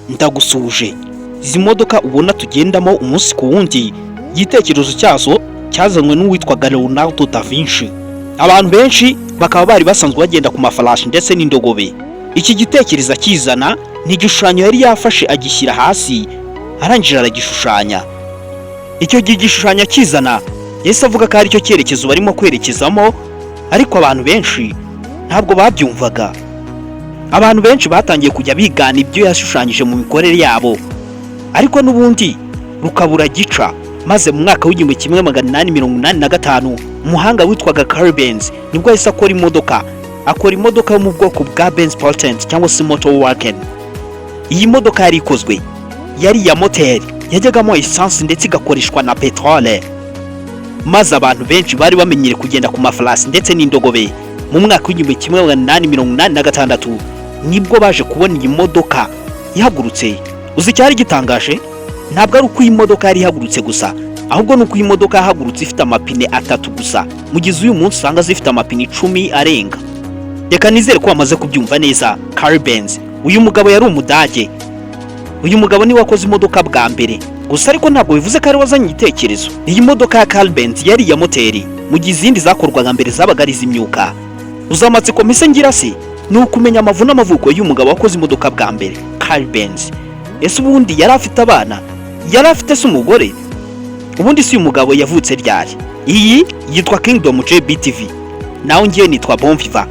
ndagusuje. Izi modoka ubona tugendamo umunsi ku wundi, igitekerezo cyazo cyazanwe n'uwitwaga Leonardo da Vinci. Abantu benshi bakaba bari basanzwe bagenda ku mafarashi ndetse n'indogobe. Iki gitekerezo akizana ni igishushanyo yari yafashe agishyira hasi, arangije aragishushanya. Icyo gishushanyo akizana yahise avuga ko ari cyo cyerekezo barimo kwerekezamo, ariko abantu benshi ntabwo babyumvaga. Abantu benshi batangiye kujya bigana ibyo yashushanyije mu mikorere yabo, ariko n'ubundi rukabura gica. Maze mu mwaka w'1885 umuhanga witwaga Carl Benz nibwo yahise akora imodoka yo mu bwoko bwa Benz Patent cyangwa se Motor Wagen. Iyi modoka yari ikozwe yari ya moteri yajyagamo essence ndetse igakoreshwa na petrole. Maze abantu benshi bari bamenyere kugenda ku mafarashi ndetse n'indogobe. Mu mwaka w'1886 nibwo baje kubona iyi modoka ihagurutse. Uzi cyari gitangaje? Ntabwo ari uko iyi modoka yari ihagurutse gusa, ahubwo nuko iyi modoka yahagurutse ifite amapine 3 gusa, mugize uyu munsi usanga zifite amapine 10 arenga. Reka nizere ko wamaze kubyumva neza. Carl Benz, uyu mugabo yari umudage. Uyu mugabo ni wakoze imodoka bwa mbere gusa, ariko ntabwo bivuze ko ari wazanye igitekerezo. Iyi modoka ya Carl Benz yari ya moteri, mugize izindi zakorwaga mbere zabaga ari iz'imyuka. Uzamatsiko mise ngira se ni ukumenya amavu n'amavuko y'uyu mugabo wakoze imodoka bwa mbere, Carl Benz. Ese ubundi yari afite abana? Yari afite se umugore? Ubundi si uyu mugabo yavutse ryari? Iyi yitwa Kingdom JBTV, naho ngiye nitwa Bonviva.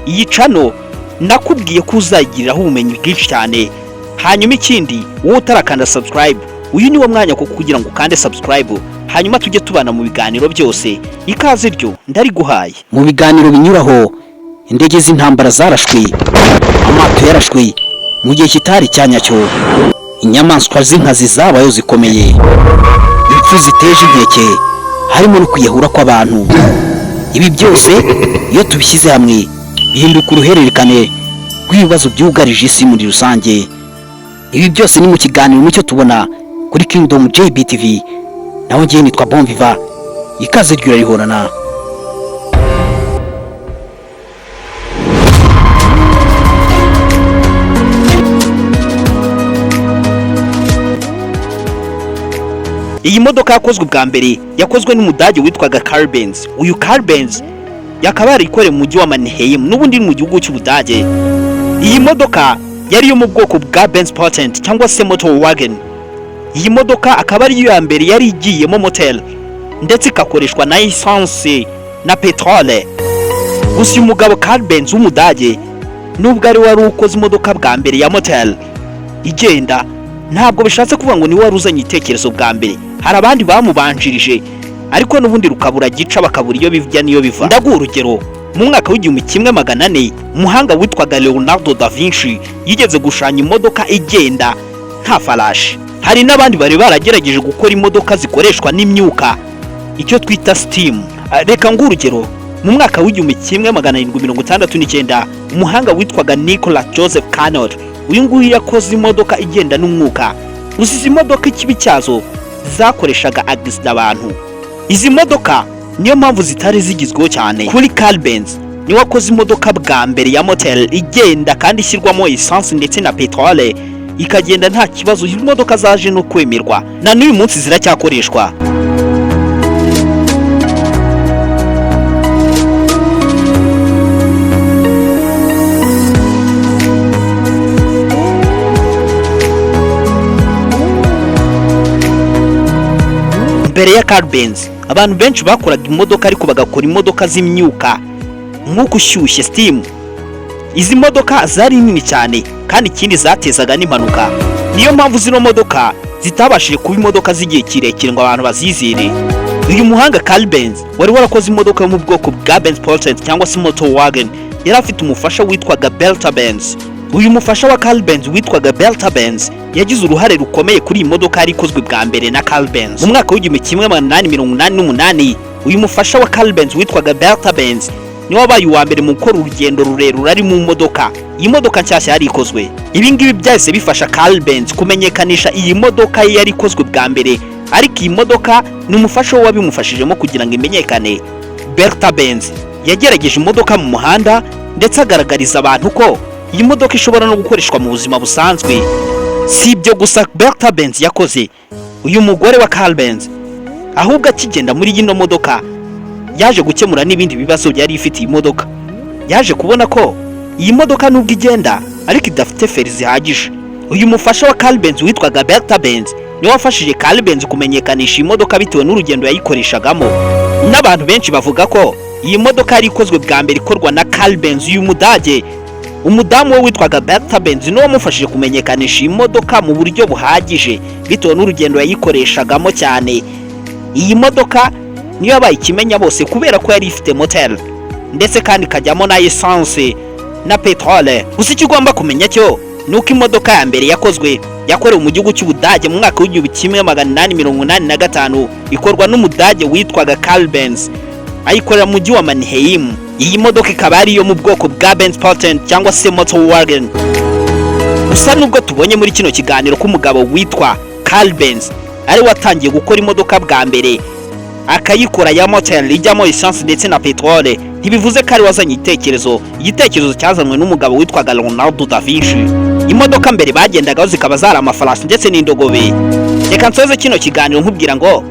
Iyi channel nakubwiye ko uzagiriraho ubumenyi bwinshi cyane. Hanyuma ikindi, wowe utarakanda subscribe, uyu ni wo mwanya ko kugira ngo ukande subscribe, hanyuma tujye tubana mu biganiro byose. Ikaze ryo ndari guhaye. Mu biganiro binyuraho, indege z'intambara zarashwe, amato yarashwe mu gihe kitari cyanyacyo, inyamaswa z'inkazi zabayo zikomeye, impfu ziteje inkeke, harimo no kwiyahura kw'abantu. Ibi byose iyo tubishyize hamwe bihinduka uruhererekane rw'ibibazo byugarije isi muri rusange. Ibi byose ni mu kiganiro mucyo tubona kuri Kingdom JBTV, naho ngiye nitwa Bonviva. Ikaze ryo rihorana. Iyi modoka yakozwe bwa mbere yakozwe n'umudage witwaga Carl Benz. Uyu Carl Benz yakaba yarikoreye mu mujyi wa Mannheim, n'ubundi mu gihugu cy'Ubudage. Iyi modoka yari yo mu bwoko bwa Benz Patent cyangwa se Motor Wagen. Iyi modoka akaba ari yo ya mbere yari igiyemo motel ndetse ikakoreshwa na essence na petrole. Gusa uyu mugabo Carl Benz w'umudage nubwo ari wari ukoze imodoka bwa mbere ya motel igenda, ntabwo bishatse kuvuga ngo ni wari uzanye igitekerezo bwa mbere. Hari abandi bamubanjirije, ariko n'ubundi rukabura gica, bakabura iyo bivya niyo biva. Ndaguha urugero. Mu mwaka w'1400 umuhanga witwaga Leonardo da Vinci yigeze gushanya imodoka igenda nta farashi. Hari n'abandi bari baragerageje gukora imodoka zikoreshwa n'imyuka, icyo twita steam. Reka nguha urugero. Mu mwaka w'1769 umuhanga witwaga Nikola Joseph Carnot, uyu nguyu yakoze imodoka igenda n'umwuka. Uzize imodoka ikibi cyazo zakoreshaga accident abantu. Izi modoka niyo mpamvu zitari zigizweho cyane. Kuri Carl Benz niwe wakoze imodoka bwa mbere ya motel igenda kandi ishyirwamo essence ndetse na petrole, ikagenda nta kibazo. Imodoka zaje no kwemerwa na n'uyu munsi ziracyakoreshwa. Mbere ya Carl Benz abantu benshi bakoraga imodoka, ariko bagakora imodoka z'imyuka nk'uko ushyushye steam. Izi modoka zari nini cyane kandi ikindi zatezaga n'impanuka. Niyo mpamvu zino modoka zitabashije kuba imodoka z'igihe kirekire ngo abantu bazizire. Uyu muhanga Carl Benz wari warakoze imodoka yo mu bwoko bwa Benz Patent cyangwa se Motor Wagen, yari afite umufasha witwaga Bertha Benz. Uyu mufasha wa Carl Benz witwaga Bertha Benz yagize uruhare rukomeye kuri iyi modoka yari ikozwe bwa mbere na Carl Benz. Mu mwaka w'1888 uyu mufasha wa Carl Benz witwaga Bertha Benz niwe wabaye uwa mbere mu gukora urugendo rurerure ari mu modoka. Iyi modoka nshyashya yari ikozwe. Ibi ngibi byahise bifasha Carl Benz kumenyekanisha iyi modoka yari ikozwe bwa mbere, ariko iyi modoka ni umufasha we wabimufashijemo kugira ngo imenyekane. Bertha Benz yagerageje imodoka mu muhanda ndetse agaragariza abantu ko iyi modoka ishobora no gukoreshwa mu buzima busanzwe. Si ibyo gusa Bertha Benz yakoze, uyu mugore wa Carl Benz ahubwo akigenda muri ino modoka yaje gukemura n'ibindi bibazo yari ifite iyi modoka. Yaje kubona ko iyi modoka nubwo igenda ariko idafite feri zihagije. Uyu mufasha wa Carl Benz witwaga Bertha Benz niwe wafashije Carl Benz kumenyekanisha iyi modoka bitewe n'urugendo yayikoreshagamo. N'abantu benshi bavuga ko iyi modoka yari ikozwe bwa mbere ikorwa na Carl Benz uyu Mudage. Umudamu we witwaga Bertha Benz niwe wamufashije kumenyekanisha iyi modoka mu buryo buhagije bitewe n'urugendo yayikoreshagamo cyane. Iyi modoka niyo yabaye ikimenya bose kubera ko yari ifite motel ndetse kandi kajyamo na essence na petrole. Gusa icyo ugomba kumenya cyo nuko imodoka ya mbere yakorewe mu gihugu cy'Ubudage mu mwaka w'1885 ikorwa n'Umudage witwaga Carl Benz, ayikorera mu mujyi wa Mannheim. Iyi modoka ikaba ari yo mu bwoko bwa Benz Patent cyangwa se Motorwagen. Gusa nubwo tubonye muri kino kiganiro ko umugabo witwa Carl Benz ari watangiye gukora imodoka bwa mbere akayikora ya motel ijyamo essence ndetse na petrole, ntibivuze ko ari wazanye igitekerezo cyazanwe n'umugabo witwaga Leonardo da Vinci. Imodoka mbere bagendagaho zikaba zari amafarasi ndetse n'indogobe. Reka nsoze kino kiganiro nkubwira ngo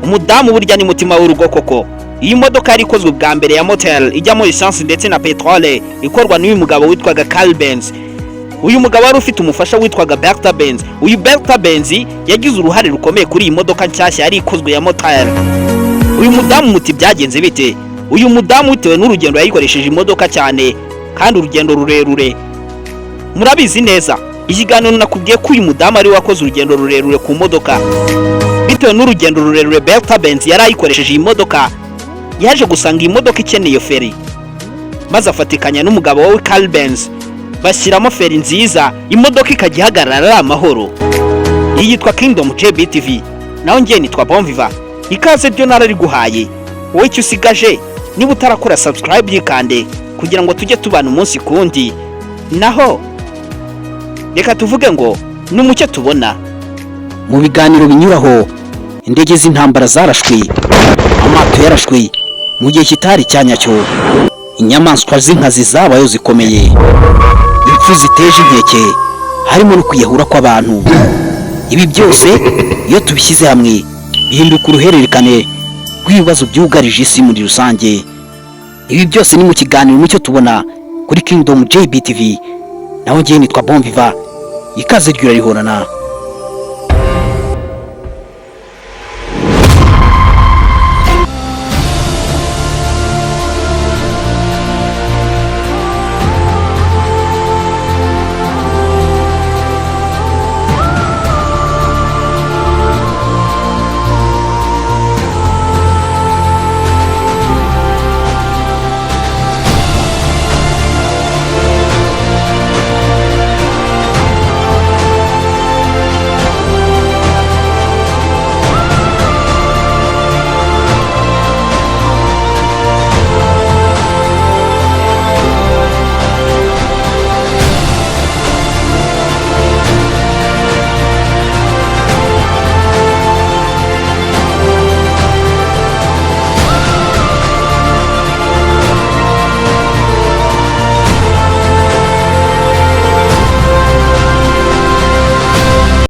umudamu burya ni mutima w'urugo koko. Iyi modoka yari ikozwe bwa mbere ya motel ijyamo essence ndetse na petrole ikorwa n'uyu mugabo witwaga Carl Benz. Uyu mugabo wari ufite umufasha witwaga Bertha Benz. Uyu Bertha Benz yagize uruhare rukomeye kuri iyi modoka nshyashya yari ikozwe ya motel. Uyu mudamu muti byagenze bite? Uyu mudamu bitewe n'urugendo yayikoresheje imodoka cyane kandi urugendo rurerure. Murabizi neza ikiganiro nakubwiye ko uyu mudamu ari wakoze urugendo rurerure ku modoka. Bitewe n'urugendo rurerure Bertha Benz yari ayikoresheje iyi modoka, yaje gusanga iyi modoka ikeneye feri, maze afatikanya n'umugabo we Carl Benz bashyiramo feri nziza, imodoka ikajya ihagarara ari amahoro. Iyi yitwa Kingdom JBTV, naho njye nitwa Bonviva. Ikaze byo narariguhaye. Wowe icyo usigaje niba utarakora subscribe yikande kugira ngo tujye tubana umunsi kundi. Naho reka tuvuge ngo n'umucyo tubona mu biganiro binyuraho. Indege z'intambara zarashwe, amato yarashwe mu gihe kitari cyanyacyo, inyamaswa z'inkazi zabayo zikomeye, impfu ziteje inkeke, harimo no kwiyahura kw'abantu. Ibi byose iyo tubishyize hamwe bihinduka uruhererekane rw'ibibazo byugarije isi muri rusange. Ibi byose ni mu kiganiro mucyo tubona kuri Kingdom JBTV. Naho njye nitwa Bonviva. Ikaze ryurarihorana.